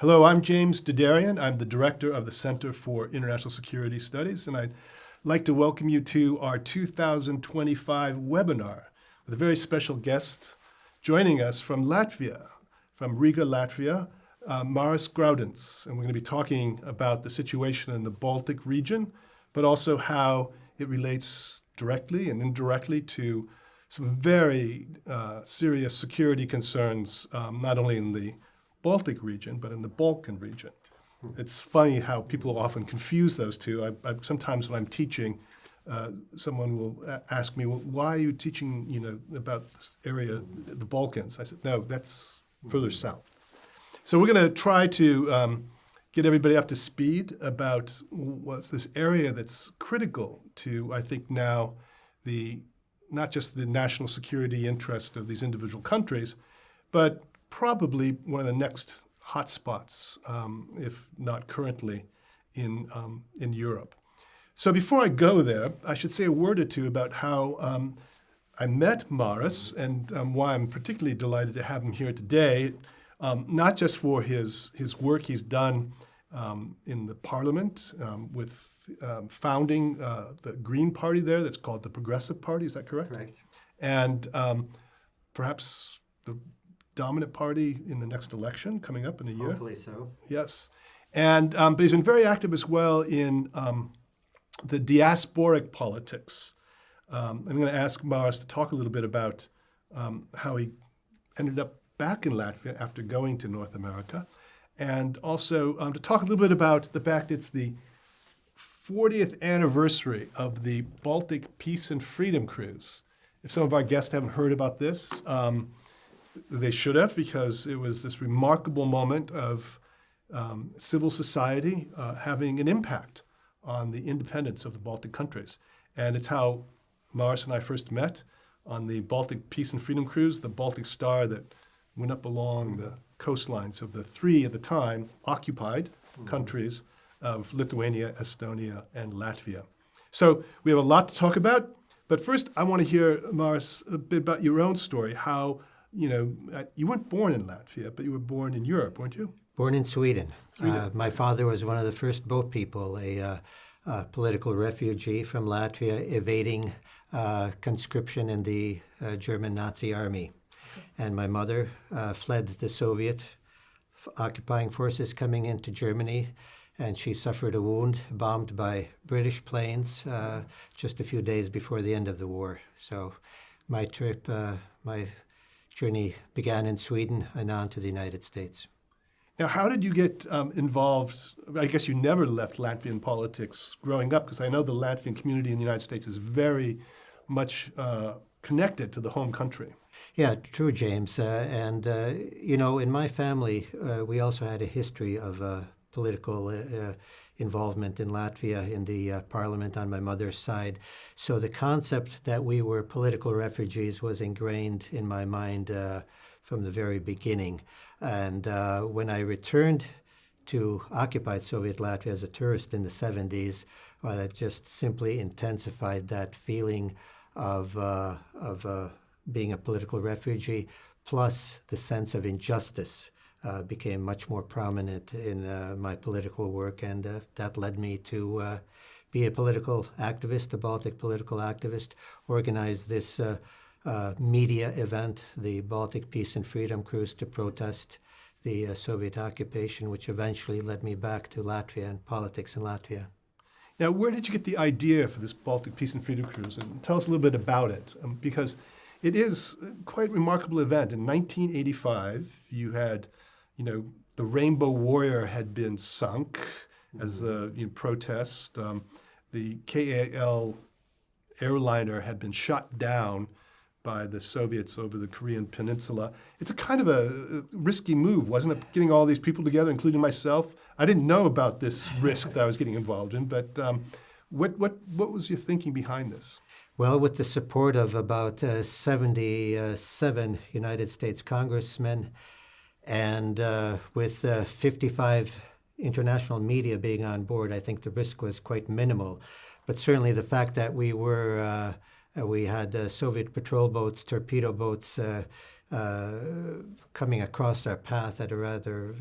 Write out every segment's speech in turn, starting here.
Hello, I'm James Derian. I'm the director of the Center for International Security Studies, and I'd like to welcome you to our 2025 webinar with a very special guest joining us from Latvia, from Riga, Latvia, Māris Graudins. And we're going to be talking about the situation in the Baltic region, but also how it relates directly and indirectly to some very serious security concerns, not only in the Baltic region, but in the Balkan region. It's funny how people often confuse those two. Sometimes when I'm teaching, someone will ask me, well, why are you teaching, about this area, the Balkans? I said, no, that's further south. So we're going to try to get everybody up to speed about what's this area that's critical to, I think now, not just the national security interest of these individual countries, but probably one of the next hotspots, if not currently, in Europe. So before I go there, I should say a word or two about how I met Māris and why I'm particularly delighted to have him here today, not just for his work he's done in the parliament with founding the Green Party there that's called the Progressive Party, is that correct? Correct. And perhaps the dominant party in the next election coming up in a year. Hopefully so. Yes. And but he's been very active as well in the diasporic politics. I'm going to ask Māris to talk a little bit about how he ended up back in Latvia after going to North America, and also to talk a little bit about the fact it's the 40th anniversary of the Baltic Peace and Freedom Cruise. If some of our guests haven't heard about this, they should have, because it was this remarkable moment of civil society having an impact on the independence of the Baltic countries. And it's how Māris and I first met on the Baltic Peace and Freedom Cruise, the Baltic Star that went up along the coastlines of the three, at the time, occupied countries of Lithuania, Estonia, and Latvia. So we have a lot to talk about, but first I want to hear, Māris, a bit about your own story, how you weren't born in Latvia, but you were born in Europe, weren't you? Born in Sweden. My father was one of the first boat people, a political refugee from Latvia evading conscription in the German Nazi army. And my mother fled the Soviet occupying forces coming into Germany, and she suffered a wound bombed by British planes just a few days before the end of the war. So my journey began in Sweden and on to the United States. Now, how did you get involved? I guess you never left Latvian politics growing up, because I know the Latvian community in the United States is very much connected to the home country. Yeah, true, James. In my family, we also had a history of political involvement in Latvia in the parliament on my mother's side. So the concept that we were political refugees was ingrained in my mind from the very beginning. And when I returned to occupied Soviet Latvia as a tourist in the 70s, that just simply intensified that feeling of being a political refugee, plus the sense of injustice became much more prominent in my political work, and that led me to be a political activist, a Baltic political activist, organize this media event, the Baltic Peace and Freedom Cruise, to protest the Soviet occupation, which eventually led me back to Latvia and politics in Latvia. Now, where did you get the idea for this Baltic Peace and Freedom Cruise? And tell us a little bit about it, because it is quite a remarkable event. In 1985, you had, the Rainbow Warrior had been sunk as a protest. The KAL airliner had been shot down by the Soviets over the Korean Peninsula. It's a kind of a risky move, wasn't it? Getting all these people together, including myself. I didn't know about this risk that I was getting involved in, but what was your thinking behind this? Well, with the support of about 77 United States congressmen, and with 55 international media being on board, I think the risk was quite minimal. But certainly the fact that we had Soviet patrol boats, torpedo boats coming across our path at a rather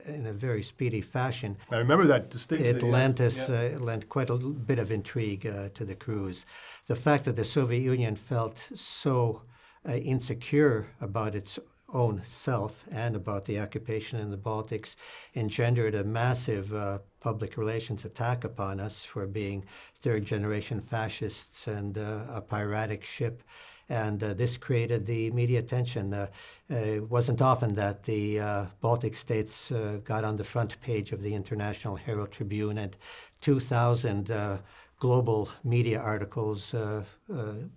in a very speedy fashion. I remember that distinctly. It lent quite a bit of intrigue to the cruise. The fact that the Soviet Union felt so insecure about its own self and about the occupation in the Baltics engendered a massive public relations attack upon us for being third-generation fascists and a piratic ship. And this created the media attention. It wasn't often that the Baltic states got on the front page of the International Herald Tribune, and 2,000 global media articles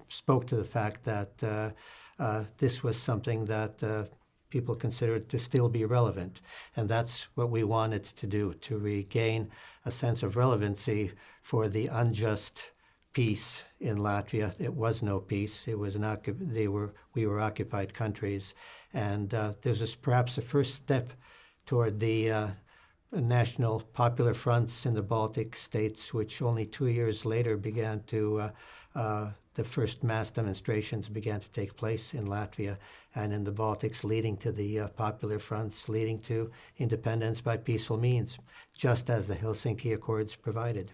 spoke to the fact that this was something that people considered to still be relevant. And that's what we wanted to do, to regain a sense of relevancy for the unjust peace in Latvia. It was no peace. It was we were occupied countries, and this was perhaps a first step toward the national popular fronts in the Baltic states, which only 2 years later began to. The first mass demonstrations began to take place in Latvia and in the Baltics, leading to the popular fronts, leading to independence by peaceful means, just as the Helsinki Accords provided.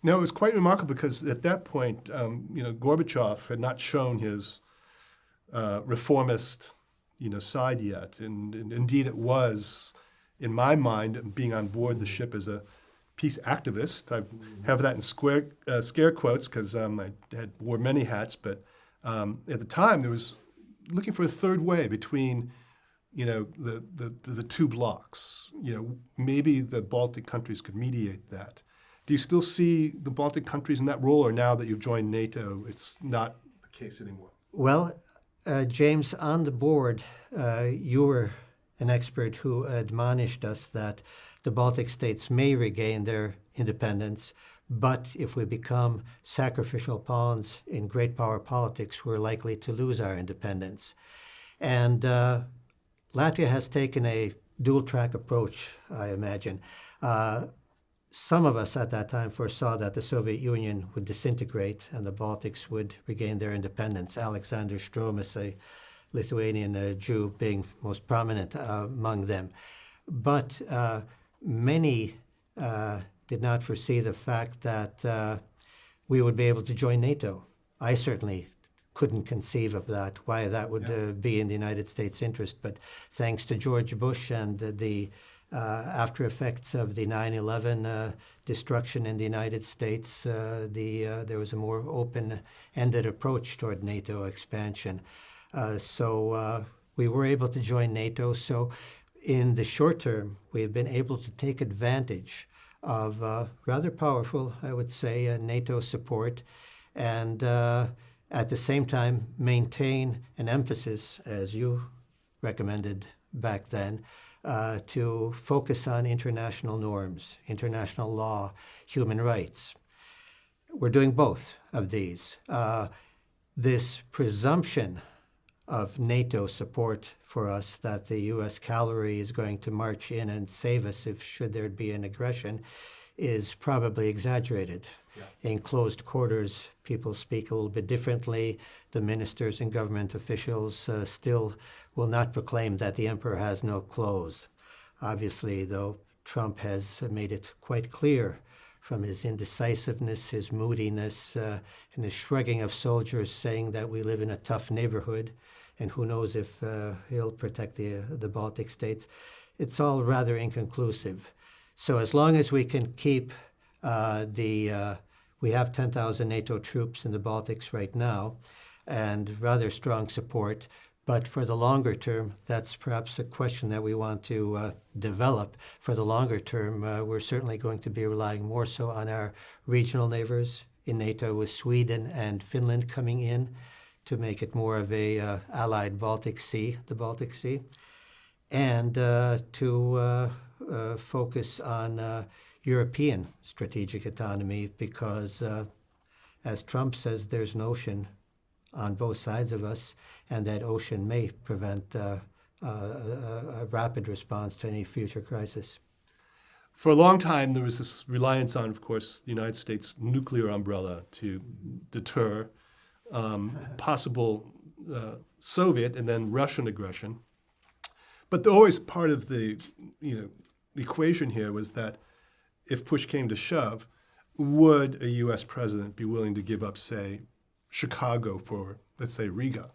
No, it was quite remarkable because at that point, Gorbachev had not shown his reformist, side yet, and indeed it was, in my mind, being on board the ship as a peace activist. I have that in scare quotes because I wore many hats, but at the time there was looking for a third way between, the two blocks. Maybe the Baltic countries could mediate that. Do you still see the Baltic countries in that role, or now that you've joined NATO, it's not the case anymore? Well, James, on the board, you were an expert who admonished us that the Baltic states may regain their independence, but if we become sacrificial pawns in great power politics, we're likely to lose our independence. And Latvia has taken a dual-track approach, I imagine. Some of us at that time foresaw that the Soviet Union would disintegrate and the Baltics would regain their independence. Alexander Stromas, a Lithuanian Jew, being most prominent among them. But many did not foresee the fact that we would be able to join NATO. I certainly couldn't conceive of that, why that would be in the United States' interest. But thanks to George Bush and the after effects of the 9/11 destruction in the United States, there was a more open-ended approach toward NATO expansion. So we were able to join NATO. So in the short term, we have been able to take advantage of rather powerful, I would say, NATO support, and at the same time maintain an emphasis, as you recommended back then, to focus on international norms, international law, human rights. We're doing both of these. This presumption of NATO support for us, that the U.S. cavalry is going to march in and save us if should there be an aggression, is probably exaggerated. Yeah. In closed quarters, people speak a little bit differently. The ministers and government officials still will not proclaim that the emperor has no clothes. Obviously, though, Trump has made it quite clear from his indecisiveness, his moodiness, and his shrugging of soldiers, saying that we live in a tough neighborhood, and who knows if he'll protect the Baltic states. It's all rather inconclusive. So as long as we can keep we have 10,000 NATO troops in the Baltics right now, and rather strong support. But for the longer term, that's perhaps a question that we want to develop. For the longer term, we're certainly going to be relying more so on our regional neighbors in NATO, with Sweden and Finland coming in to make it more of a allied Baltic Sea, the Baltic Sea, and to focus on European strategic autonomy, because as Trump says, there's an ocean on both sides of us, and that ocean may prevent a rapid response to any future crisis. For a long time, there was this reliance on, of course, the United States nuclear umbrella to deter possible Soviet and then Russian aggression. But always part of the equation here was that if push came to shove, would a U.S. president be willing to give up, say, Chicago for, let's say, Riga?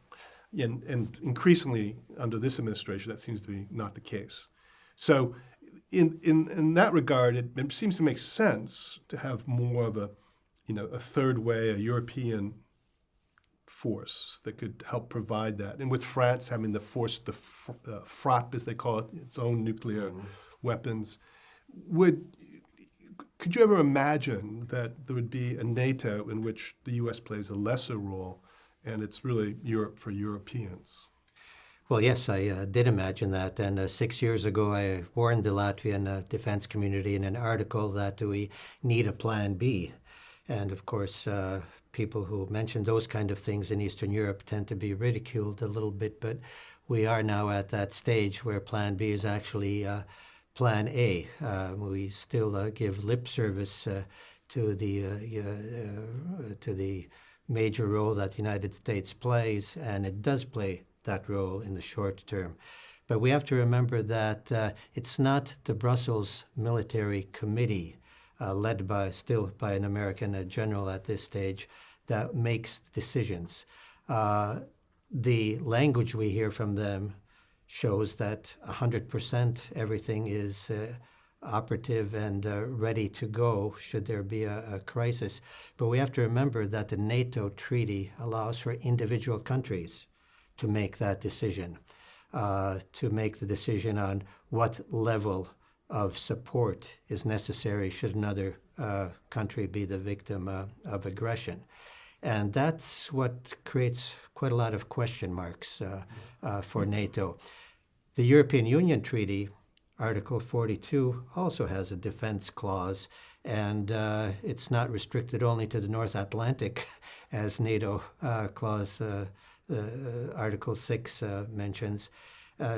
And increasingly under this administration, that seems to be not the case. So in that regard, it seems to make sense to have more of a third way, a European force that could help provide that. And with France having the force, the FRAP, as they call it, its own nuclear weapons, could you ever imagine that there would be a NATO in which the U.S. plays a lesser role, and it's really Europe for Europeans? Well, yes, I did imagine that. And 6 years ago, I warned the Latvian defense community in an article that we need a plan B. And of course, people who mention those kind of things in Eastern Europe tend to be ridiculed a little bit. But we are now at that stage where plan B is actually plan A. We still give lip service to the major role that the United States plays, and it does play that role in the short term. But we have to remember that it's not the Brussels Military Committee, led by an American general at this stage, that makes decisions. The language we hear from them shows that 100% everything is operative and ready to go should there be a crisis. But we have to remember that the NATO treaty allows for individual countries to make that decision, to make the decision on what level of support is necessary should another country be the victim of aggression. And that's what creates quite a lot of question marks for NATO. The European Union Treaty, Article 42, also has a defense clause, and it's not restricted only to the North Atlantic, as NATO clause Article 6 mentions.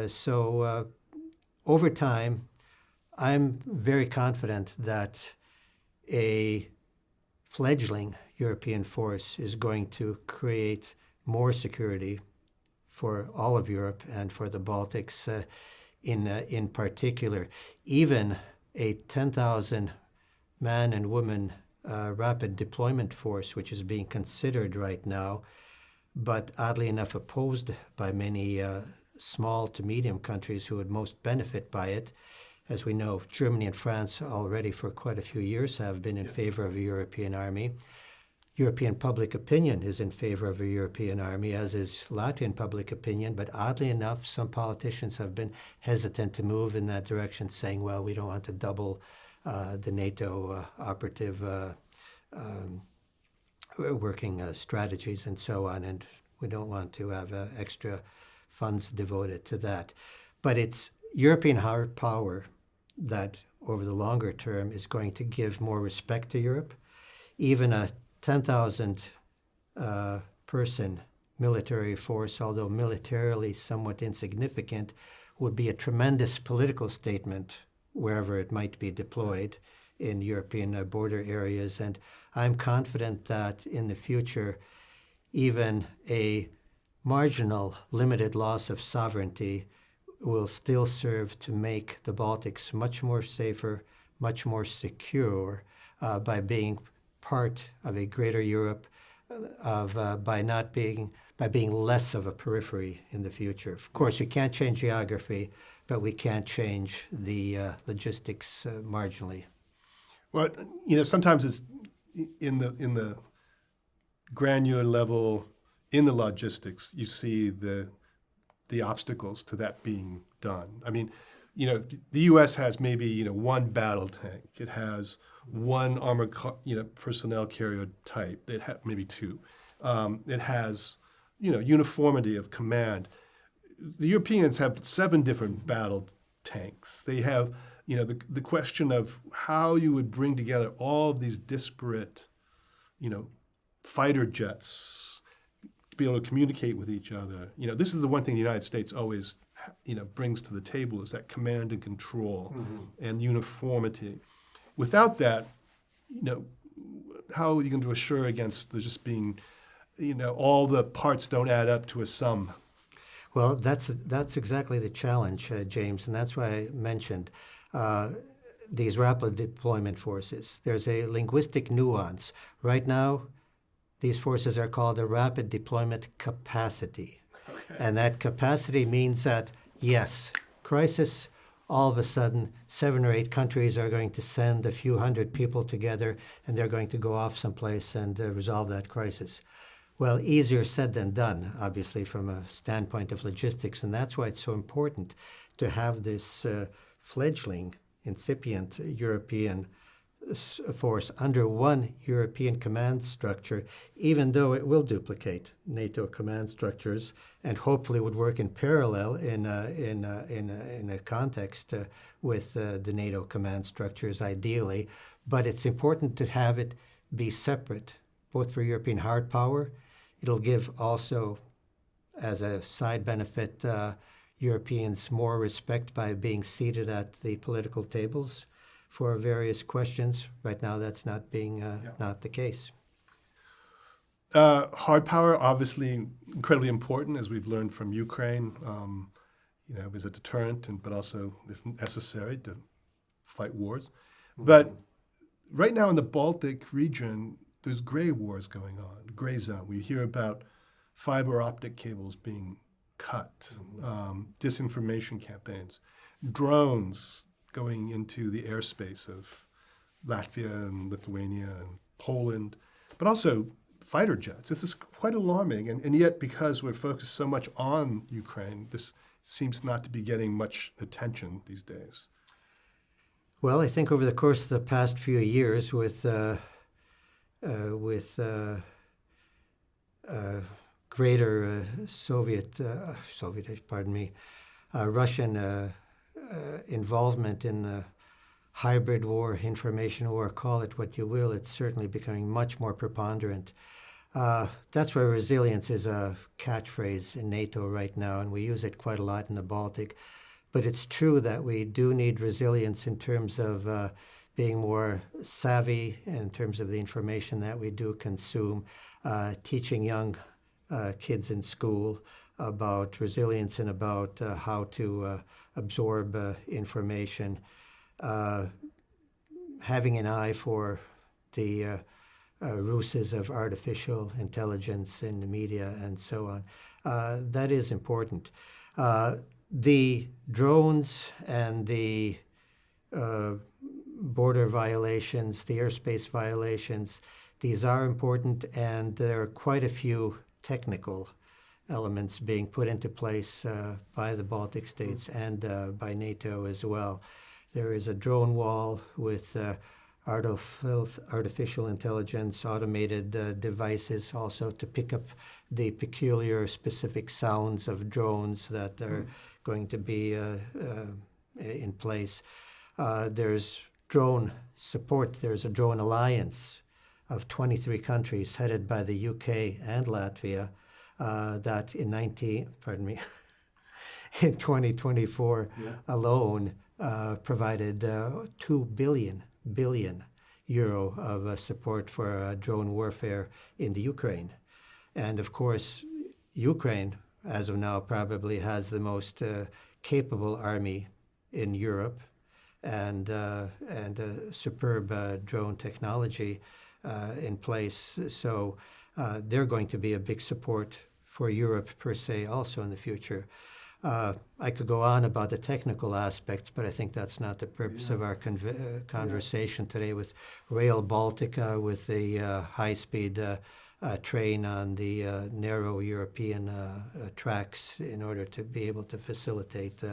So over time, I'm very confident that a fledgling European force is going to create more security for all of Europe and for the Baltics in particular. Even a 10,000 man and woman rapid deployment force, which is being considered right now, but oddly enough opposed by many small to medium countries who would most benefit by it. As we know, Germany and France already for quite a few years have been in favor of a European army. European public opinion is in favor of a European army, as is Latvian public opinion, but oddly enough, some politicians have been hesitant to move in that direction, saying, well, we don't want to double the NATO operative working strategies and so on, and we don't want to have extra funds devoted to that. But it's European hard power that over the longer term is going to give more respect to Europe. Even a 10,000 person military force, although militarily somewhat insignificant, would be a tremendous political statement wherever it might be deployed in European border areas. And I'm confident that in the future, even a marginal limited loss of sovereignty will still serve to make the Baltics much more safer, much more secure by being part of a greater Europe, by being less of a periphery in the future. Of course, you can't change geography, but we can't change the logistics marginally. Well, sometimes it's in the granular level, in the logistics, you see the obstacles to that being done. I mean, the U.S. has maybe one battle tank. It has one armored personnel carrier type. It maybe two. It has uniformity of command. The Europeans have 7 different battle tanks. They have the question of how you would bring together all of these disparate fighter jets to be able to communicate with each other. This is the one thing the United States always brings to the table, is that command and control and uniformity. Without that, how are you going to assure against there just being, all the parts don't add up to a sum? Well, that's exactly the challenge, James, and that's why I mentioned these rapid deployment forces. There's a linguistic nuance. Right now, these forces are called a rapid deployment capacity. Okay. And that capacity means that, yes, crisis, all of a sudden, 7 or 8 countries are going to send a few hundred people together, and they're going to go off someplace and resolve that crisis. Well, easier said than done, obviously, from a standpoint of logistics, and that's why it's so important to have this fledgling, incipient European force under one European command structure, even though it will duplicate NATO command structures and hopefully would work in parallel in a context with the NATO command structures, ideally. But it's important to have it be separate, both for European hard power. It'll give also, as a side benefit, Europeans more respect by being seated at the political tables for various questions. Right now, that's not being not the case. Hard power, obviously, incredibly important, as we've learned from Ukraine. As a deterrent, but also, if necessary, to fight wars. Mm-hmm. But right now in the Baltic region, there's gray wars going on, gray zone. We hear about fiber optic cables being cut, disinformation campaigns, drones going into the airspace of Latvia and Lithuania and Poland, but also fighter jets. This is quite alarming, and yet because we're focused so much on Ukraine, this seems not to be getting much attention these days. Well, I think over the course of the past few years with greater Russian involvement in the hybrid war, information war, call it what you will, it's certainly becoming much more preponderant. That's why resilience is a catchphrase in NATO right now, and we use it quite a lot in the Baltic. But it's true that we do need resilience in terms of being more savvy in terms of the information that we do consume, teaching young kids in school about resilience and about how to absorb information, having an eye for the ruses of artificial intelligence in the media and so on. That is important. The drones and the border violations, the airspace violations, these are important, and there are quite a few technical elements being put into place by the Baltic states and by NATO as well. There is a drone wall with artificial intelligence, automated devices also to pick up the peculiar specific sounds of drones that are going to be in place. There's drone support. There's a drone alliance of 23 countries headed by the UK and Latvia that in 2024 alone provided 2 billion euro of support for drone warfare in the Ukraine. And of course, Ukraine, as of now, probably has the most capable army in Europe and superb drone technology in place. So they're going to be a big support for Europe per se also in the future. I could go on about the technical aspects, but I think that's not the purpose of our conversation today with Rail Baltica, with the high-speed train on the narrow European tracks in order to be able to facilitate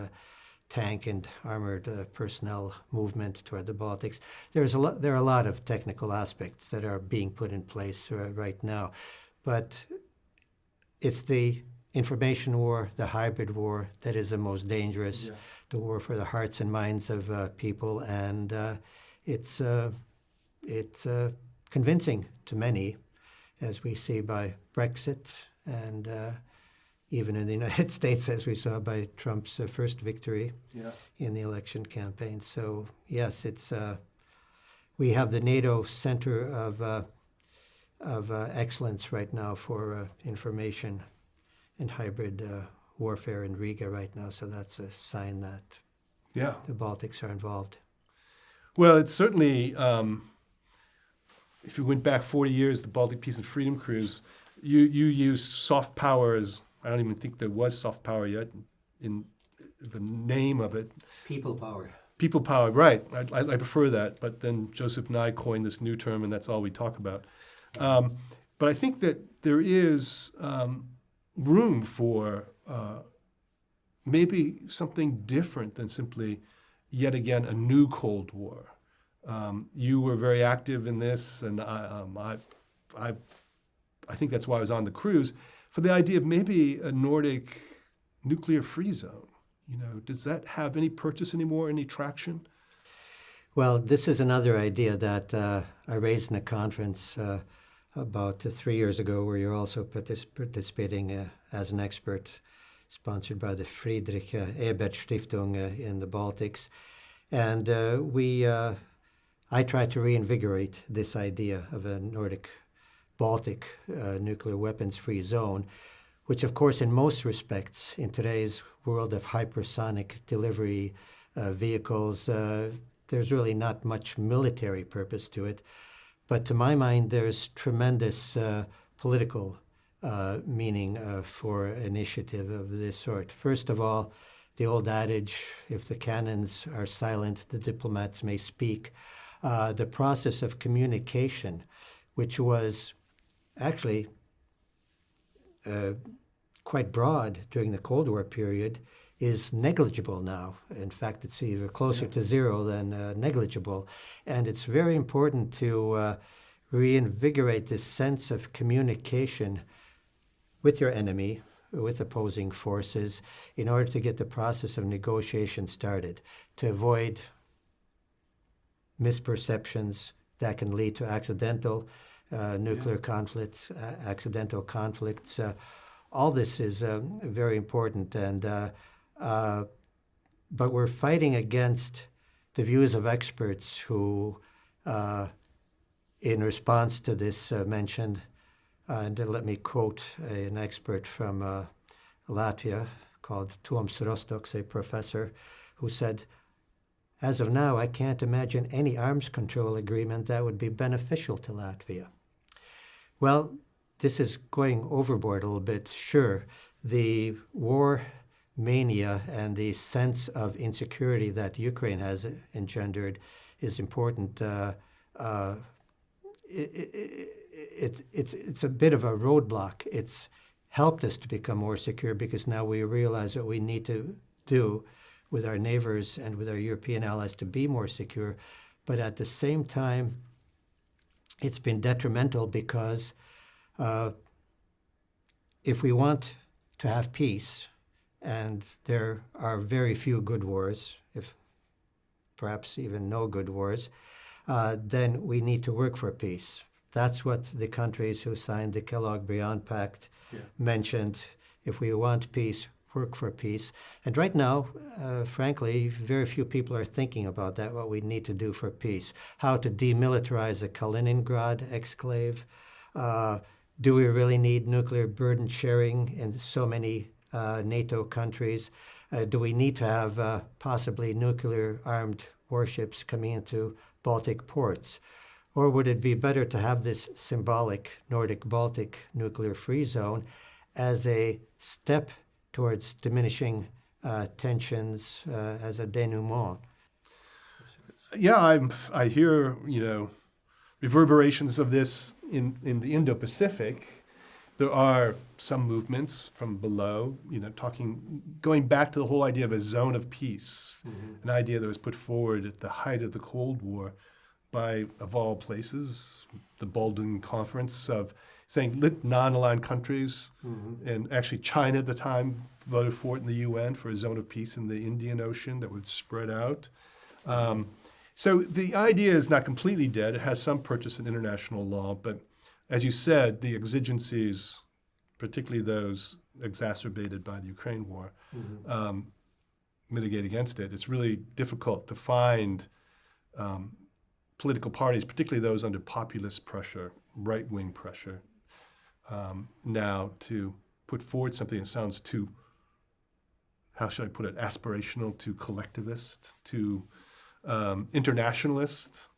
tank and armored personnel movement toward the Baltics. There are a lot of technical aspects that are being put in place right now, but it's the information war, the hybrid war, that is the most dangerous, the war for the hearts and minds of people, and it's convincing to many, as we see by Brexit and even in the United States, as we saw by Trump's first victory in the election campaign. So yes, it's we have the NATO Center of Excellence right now for information and hybrid warfare in Riga right now, so that's a sign that Yeah. the Baltics are involved. Well, it's certainly, if you went back 40 years, the Baltic Peace and Freedom Cruise, you used soft power as, I don't even think there was soft power yet in the name of it. People power. People power, right. I prefer that, but then Joseph Nye coined this new term, and that's all we talk about. But I think that there is room for maybe something different than simply, yet again, a new Cold War. You were very active in this, and I think that's why I was on the cruise, for the idea of maybe a Nordic nuclear-free zone. You know, does that have any purchase anymore, any traction? Well, this is another idea that I raised in a conference about 3 years ago, where you're also participating as an expert, sponsored by the Friedrich Ebert Stiftung in the Baltics. And I tried to reinvigorate this idea of a Nordic-Baltic nuclear weapons-free zone, which, of course, in most respects, in today's world of hypersonic delivery vehicles, there's really not much military purpose to it. But to my mind, there's tremendous political meaning for initiative of this sort. First of all, the old adage, if the cannons are silent, the diplomats may speak. The process of communication, which was actually quite broad during the Cold War period, is negligible now. In fact, it's either closer to zero than negligible. And it's very important to reinvigorate this sense of communication with your enemy, with opposing forces, in order to get the process of negotiation started, to avoid misperceptions that can lead to accidental nuclear conflicts, accidental conflicts. All this is very important, and but we're fighting against the views of experts who, in response to this, mentioned, and let me quote an expert from Latvia called Toms Rostoks, a professor, who said, "As of now, I can't imagine any arms control agreement that would be beneficial to Latvia." Well, this is going overboard a little bit. Sure, the war mania and the sense of insecurity that Ukraine has engendered is important. It's a bit of a roadblock. It's helped us to become more secure because now we realize what we need to do with our neighbors and with our European allies to be more secure. But at the same time, it's been detrimental because if we want to have peace, and there are very few good wars, if perhaps even no good wars, then we need to work for peace. That's what the countries who signed the Kellogg-Briand Pact mentioned. If we want peace, work for peace. And right now, frankly, very few people are thinking about that, what we need to do for peace. How to demilitarize the Kaliningrad exclave. Do we really need nuclear burden sharing in so many NATO countries? Do we need to have possibly nuclear armed warships coming into Baltic ports? Or would it be better to have this symbolic Nordic-Baltic nuclear-free zone as a step towards diminishing tensions as a denouement? Yeah, I hear, reverberations of this in the Indo-Pacific. There are some movements from below, going back to the whole idea of a zone of peace, an idea that was put forward at the height of the Cold War by, of all places, the Baldwin Conference, of saying non-aligned countries, and actually China at the time voted for it in the UN for a zone of peace in the Indian Ocean that would spread out. So the idea is not completely dead. It has some purchase in international law, but as you said, the exigencies, particularly those exacerbated by the Ukraine war, mitigate against it. It's really difficult to find political parties, particularly those under populist pressure, right-wing pressure, now to put forward something that sounds too how should I put it, aspirational to collectivist to internationalist.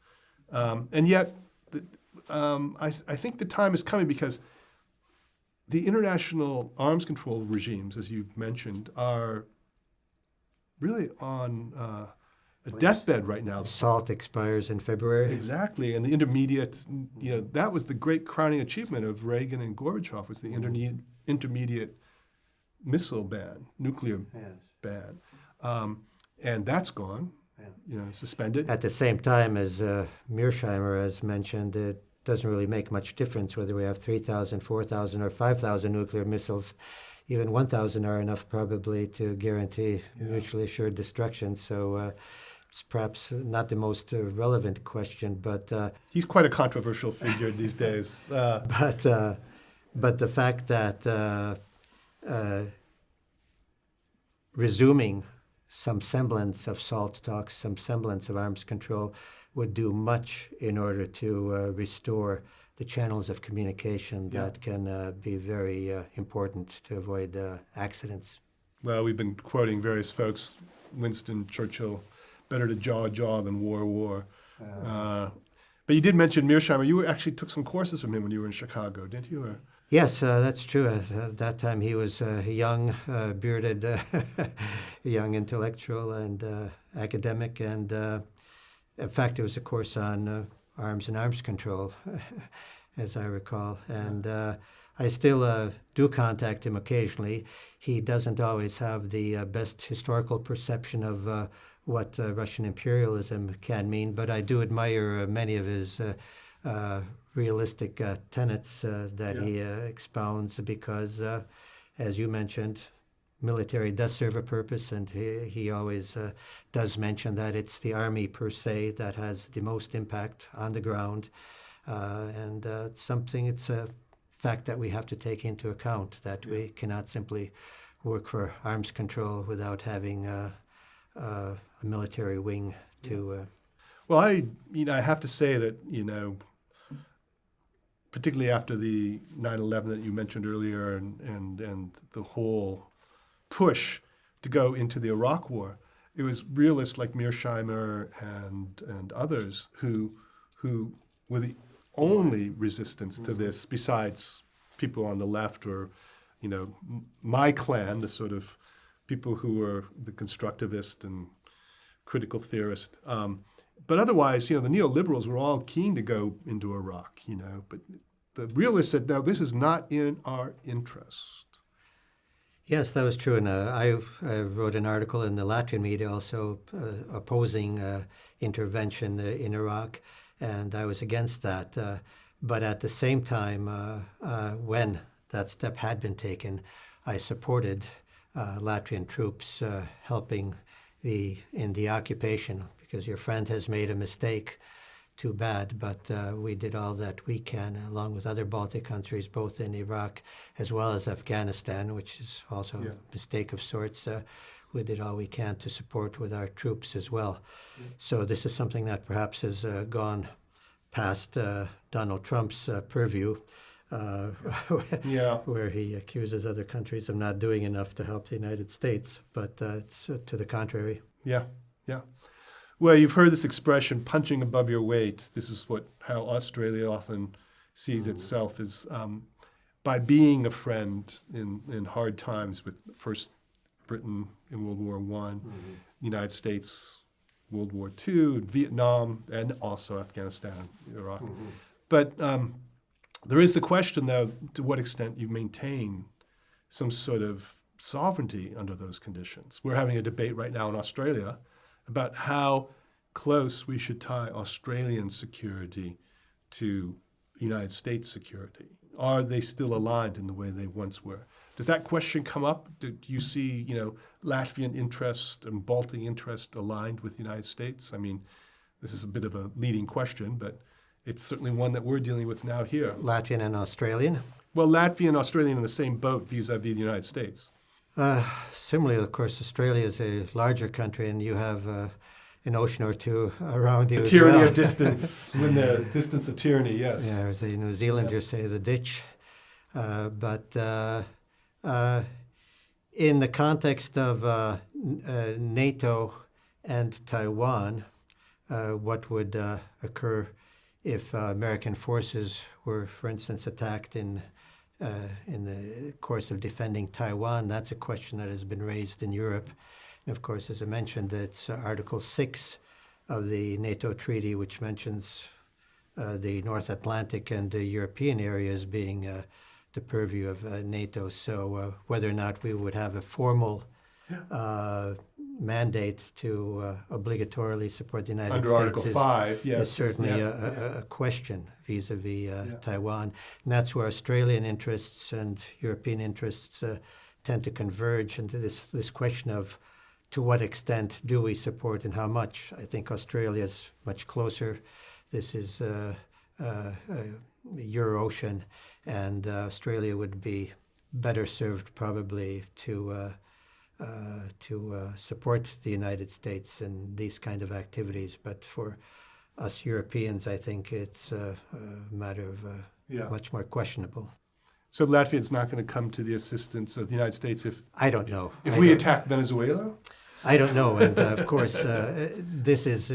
And yet, I think the time is coming because the international arms control regimes, as you've mentioned, are really on a deathbed right now. SALT expires in February. Exactly, and the intermediate, that was the great crowning achievement of Reagan and Gorbachev, was the intermediate missile ban, nuclear ban, and that's gone, suspended. At the same time, as Mearsheimer has mentioned, it doesn't really make much difference whether we have 3,000, 4,000, or 5,000 nuclear missiles. Even 1,000 are enough probably to guarantee mutually assured destruction. So it's perhaps not the most relevant question, but he's quite a controversial figure these days. But the fact that resuming some semblance of SALT talks, some semblance of arms control, would do much in order to restore the channels of communication that can be very important to avoid accidents. Well, we've been quoting various folks, Winston Churchill, better to jaw than war. But you did mention Mearsheimer. You actually took some courses from him when you were in Chicago, didn't you? Or? Yes, that's true. At that time, he was a young, bearded, young intellectual and academic. And in fact, it was a course on arms and arms control, as I recall. And I still do contact him occasionally. He doesn't always have the best historical perception of what Russian imperialism can mean, but I do admire many of his realistic tenets that he expounds because, as you mentioned, military does serve a purpose, and he always does mention that it's the army per se that has the most impact on the ground, and it's a fact that we have to take into account, that we cannot simply work for arms control without having a military wing to... Well, I have to say that, particularly after the 9/11 that you mentioned earlier and the whole push to go into the Iraq War, it was realists like Mearsheimer and others who were the only resistance to this, besides people on the left or, my clan, the sort of people who were the constructivist and critical theorist. But otherwise, the neoliberals were all keen to go into Iraq, but the realists said, no, this is not in our interest. Yes, that was true. And I wrote an article in the Latvian media also opposing intervention in Iraq, and I was against that. But at the same time, when that step had been taken, I supported Latvian troops helping in the occupation, because your friend has made a mistake. Too bad, but we did all that we can, along with other Baltic countries, both in Iraq as well as Afghanistan, which is also a mistake of sorts. We did all we can to support with our troops as well. So this is something that perhaps has gone past Donald Trump's purview, where he accuses other countries of not doing enough to help the United States, but it's to the contrary. Yeah. Well, you've heard this expression, punching above your weight. This is how Australia often sees itself, as by being a friend in hard times with first Britain in World War I, United States, World War II, Vietnam, and also Afghanistan, Iraq. But there is the question, though, to what extent you maintain some sort of sovereignty under those conditions. We're having a debate right now in Australia about how close we should tie Australian security to United States security. Are they still aligned in the way they once were? Does that question come up? Do you see, Latvian interest and Baltic interest aligned with the United States? I mean, this is a bit of a leading question, but it's certainly one that we're dealing with now here. Latvian and Australian? Well, Latvian and Australian in the same boat vis-a-vis the United States. Similarly, of course, Australia is a larger country, and you have an ocean or two around you. Tyranny of distance, when the distance of tyranny, yes. Yeah, as the New Zealanders say, the ditch. But In the context of NATO and Taiwan, what would occur if American forces were, for instance, attacked in the course of defending Taiwan? That's a question that has been raised in Europe. And of course, as I mentioned, it's Article 6 of the NATO treaty, which mentions the North Atlantic and the European areas being the purview of NATO. So whether or not we would have a formal mandate to obligatorily support the United Under States Article 5, yes. is certainly a question vis-a-vis Taiwan. And that's where Australian interests and European interests tend to converge into this question of to what extent do we support and how much. I think Australia is much closer. This is Euro-Ocean, and Australia would be better served probably to support the United States in these kind of activities. But for us Europeans, I think it's a matter of much more questionable. So Latvia's not going to come to the assistance of the United States if I don't know. If we attack Venezuela? I don't know. And of course, this is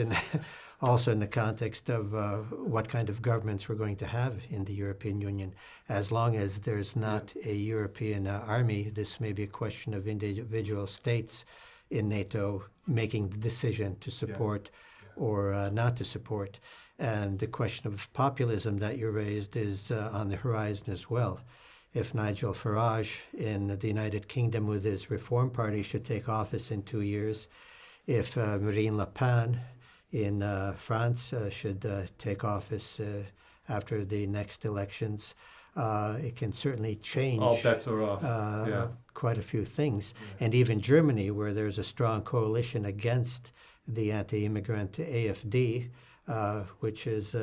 also in the context of what kind of governments we're going to have in the European Union. As long as there's not a European army, this may be a question of individual states in NATO making the decision to support or not to support. And the question of populism that you raised is on the horizon as well. If Nigel Farage in the United Kingdom with his Reform Party should take office in 2 years, if Marine Le Pen in France should take office after the next elections, it can certainly change all bets are off. Quite a few things. And even Germany, where there's a strong coalition against the anti-immigrant AfD, which is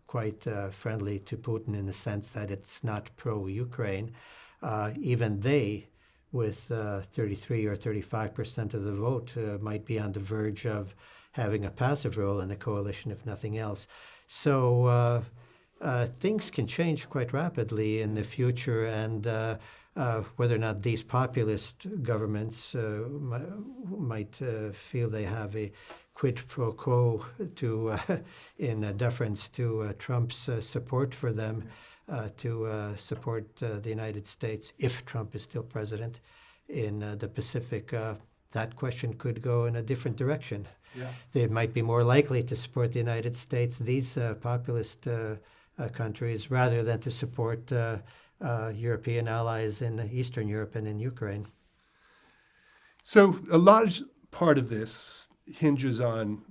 quite friendly to Putin in the sense that it's not pro-Ukraine, even they, with 33 or 35% of the vote, might be on the verge of having a passive role in the coalition, if nothing else. So things can change quite rapidly in the future, and whether or not these populist governments might feel they have a quid pro quo to, in deference to Trump's support for them to support the United States, if Trump is still president, in the Pacific, that question could go in a different direction. They might be more likely to support the United States, these populist countries, rather than to support European allies in Eastern Europe and in Ukraine. So a large part of this hinges on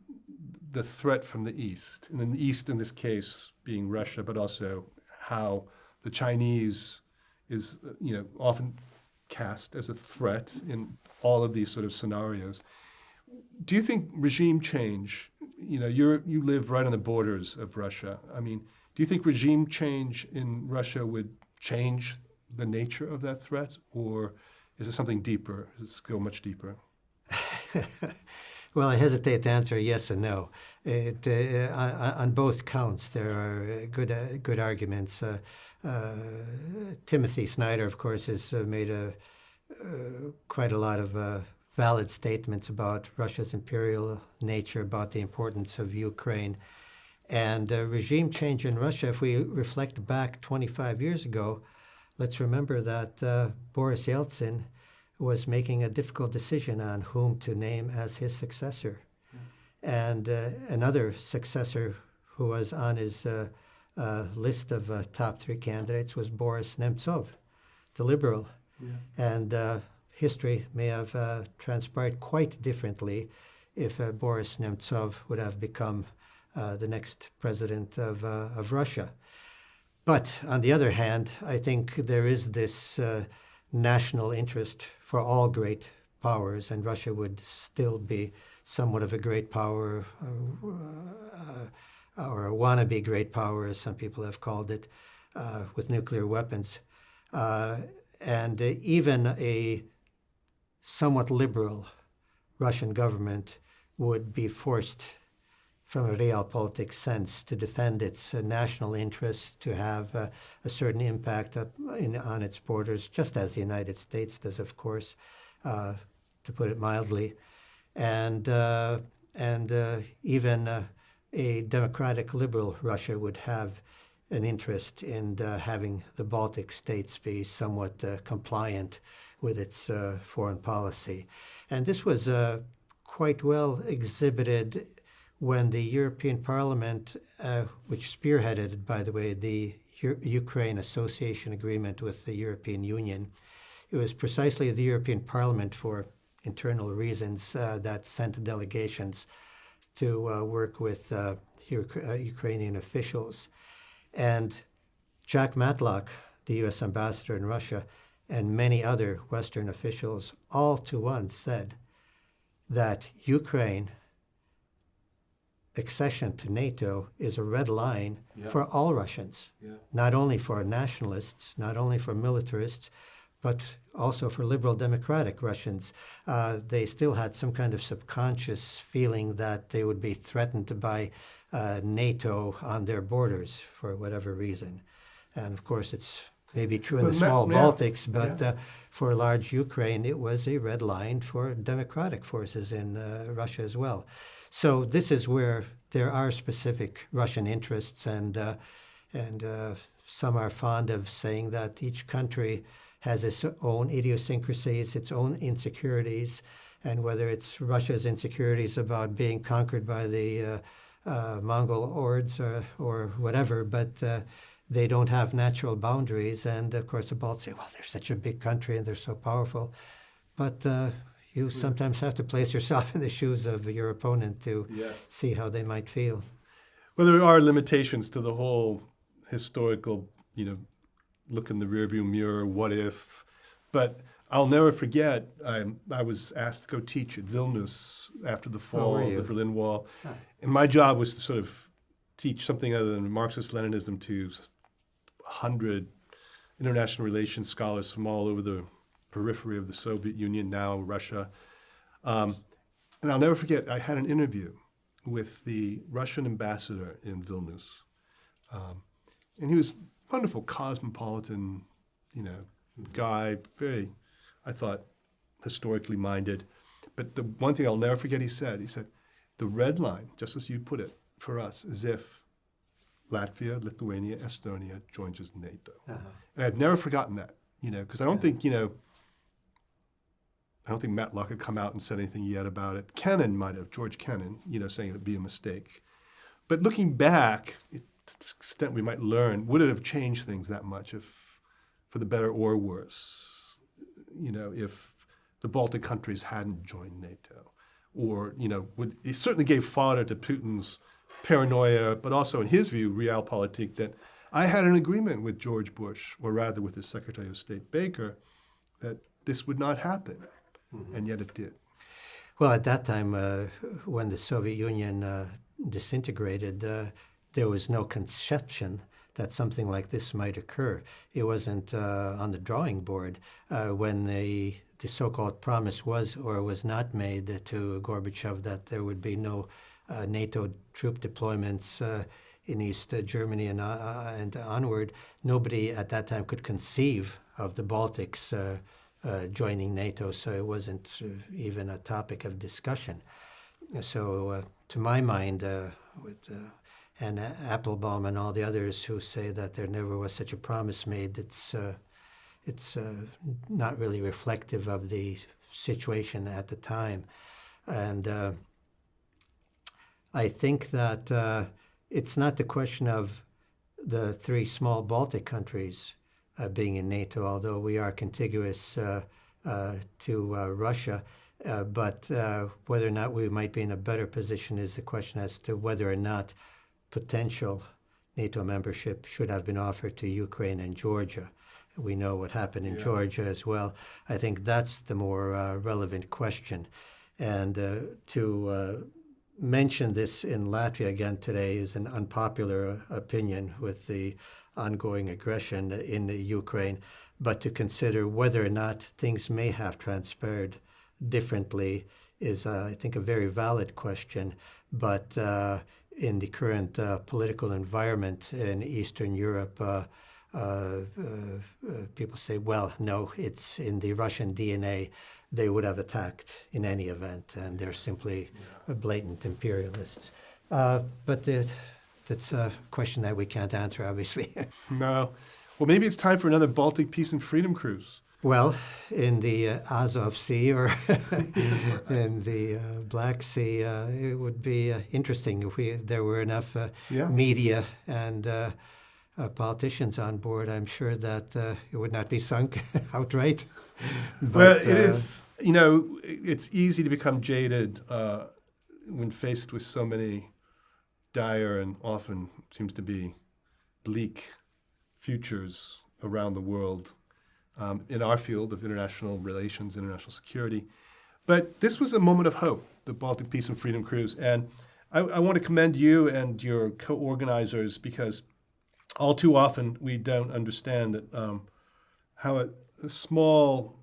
the threat from the East, and in the East in this case being Russia, but also how the Chinese is often cast as a threat in all of these sort of scenarios. Do you think regime change, you live right on the borders of Russia. I mean, do you think regime change in Russia would change the nature of that threat, or is it something deeper? Does it go much deeper? Well, I hesitate to answer yes and no. On both counts, there are good arguments. Timothy Snyder, of course, has made quite a lot of valid statements about Russia's imperial nature, about the importance of Ukraine. And regime change in Russia, if we reflect back 25 years ago, let's remember that Boris Yeltsin was making a difficult decision on whom to name as his successor. And another successor who was on his list of top 3 candidates was Boris Nemtsov, the liberal. And history may have transpired quite differently if Boris Nemtsov would have become the next president of Russia. But on the other hand, I think there is this national interest for all great powers, and Russia would still be somewhat of a great power, or a wannabe great power, as some people have called it, with nuclear weapons. And even a somewhat liberal Russian government would be forced from a realpolitik sense, to defend its national interests, to have a certain impact on its borders, just as the United States does, of course, to put it mildly. And even a democratic liberal Russia would have an interest in having the Baltic states be somewhat compliant with its foreign policy. And this was quite well exhibited when the European Parliament, which spearheaded, by the way, the Ukraine Association Agreement with the European Union, it was precisely the European Parliament, for internal reasons, that sent delegations to work with Ukrainian officials. And Jack Matlock, the U.S. ambassador in Russia, and many other Western officials, all to one said that Ukraine accession to NATO is a red line for all Russians, not only for nationalists, not only for militarists, but also for liberal democratic Russians. They still had some kind of subconscious feeling that they would be threatened by NATO on their borders for whatever reason. And of course, it's maybe true in the small Baltics, but for large Ukraine, it was a red line for democratic forces in Russia as well. So this is where there are specific Russian interests, and some are fond of saying that each country has its own idiosyncrasies, its own insecurities, and whether it's Russia's insecurities about being conquered by the Mongol hordes or whatever, but they don't have natural boundaries. And of course, the Balts say, well, they're such a big country and they're so powerful. But you sometimes have to place yourself in the shoes of your opponent to see how they might feel. Well, there are limitations to the whole historical, look in the rearview mirror, what if. But I'll never forget, I was asked to go teach at Vilnius after the fall of the Berlin Wall. Huh. And my job was to sort of teach something other than Marxist-Leninism to 100 international relations scholars from all over the periphery of the Soviet Union, now Russia. And I'll never forget, I had an interview with the Russian ambassador in Vilnius. And he was a wonderful cosmopolitan, guy, very, I thought, historically minded. But the one thing I'll never forget he said, the red line, just as you put it, for us, is if Latvia, Lithuania, Estonia joins us NATO. Uh-huh. And I've never forgotten that, because I don't think, I don't think Matlock had come out and said anything yet about it. Kennan might have, George Kennan, saying it would be a mistake. But looking back, to the extent we might learn, would it have changed things that much if, for the better or worse, if the Baltic countries hadn't joined NATO? Or, it certainly gave fodder to Putin's paranoia, but also, in his view, realpolitik, that I had an agreement with George Bush, or rather with his Secretary of State Baker, that this would not happen. Mm-hmm. And yet it did. Well, at that time, when the Soviet Union disintegrated, there was no conception that something like this might occur. It wasn't on the drawing board when the so-called promise was or was not made to Gorbachev that there would be no NATO troop deployments in East Germany and onward. Nobody at that time could conceive of the Baltics joining NATO, so it wasn't even a topic of discussion. So to my mind, with and Applebaum and all the others who say that there never was such a promise made, it's not really reflective of the situation at the time. And I think that it's not the question of the three small Baltic countries being in NATO, although we are contiguous to Russia. But whether or not we might be in a better position is the question as to whether or not potential NATO membership should have been offered to Ukraine and Georgia. We know what happened in Georgia as well. I think that's the more relevant question. And to mention this in Latvia again today is an unpopular opinion with the ongoing aggression in the Ukraine, but to consider whether or not things may have transpired differently is, I think, a very valid question. But in the current political environment in Eastern Europe, people say, well, no, it's in the Russian DNA. They would have attacked in any event, and they're simply blatant imperialists. But that's a question that we can't answer, obviously. No. Well, maybe it's time for another Baltic Peace and Freedom cruise. Well, in the Azov Sea or in the Black Sea, it would be interesting if there were enough media and politicians on board. I'm sure that it would not be sunk outright. But, well, it is, it's easy to become jaded when faced with so many dire and often seems to be bleak futures around the world in our field of international relations, international security. But this was a moment of hope, the Baltic Peace and Freedom Cruise. And I want to commend you and your co-organizers, because all too often we don't understand that, how a small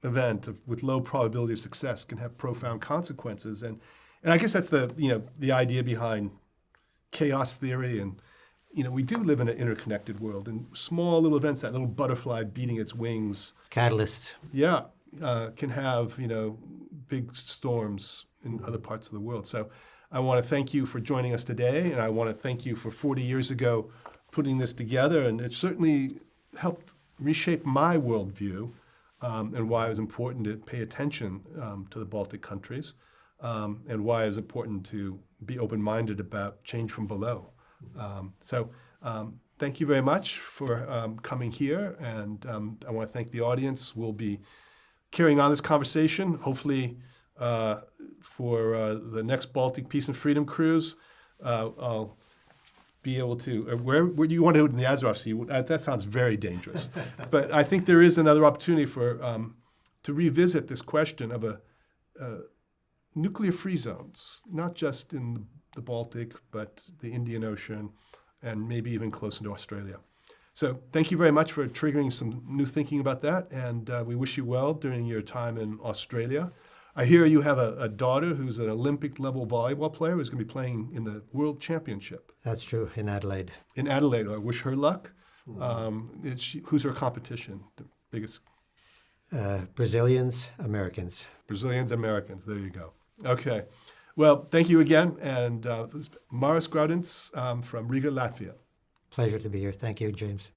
event with low probability of success can have profound consequences. And I guess that's the idea behind chaos theory. And we do live in an interconnected world, and small little events, that little butterfly beating its wings, catalysts. Yeah, can have big storms in other parts of the world. So I want to thank you for joining us today, and I want to thank you for 40 years ago putting this together, and it certainly helped reshape my worldview and why it was important to pay attention to the Baltic countries, and why it was important to be open-minded about change from below. So thank you very much for coming here, and I want to thank the audience. We'll be carrying on this conversation, hopefully for the next Baltic Peace and Freedom Cruise. I'll be able to, where do you want to do it in the Azov Sea? That sounds very dangerous. But I think there is another opportunity for to revisit this question of nuclear-free zones, not just in the Baltic, but the Indian Ocean, and maybe even close into Australia. So thank you very much for triggering some new thinking about that, and we wish you well during your time in Australia. I hear you have a daughter who's an Olympic-level volleyball player who's going to be playing in the World Championship. That's true, in Adelaide. In Adelaide. I wish her luck. Who's her competition? The biggest? Brazilians, Americans. Brazilians, Americans. There you go. Okay. Well, thank you again. And this is Māris Graudins from Riga, Latvia. Pleasure to be here. Thank you, James.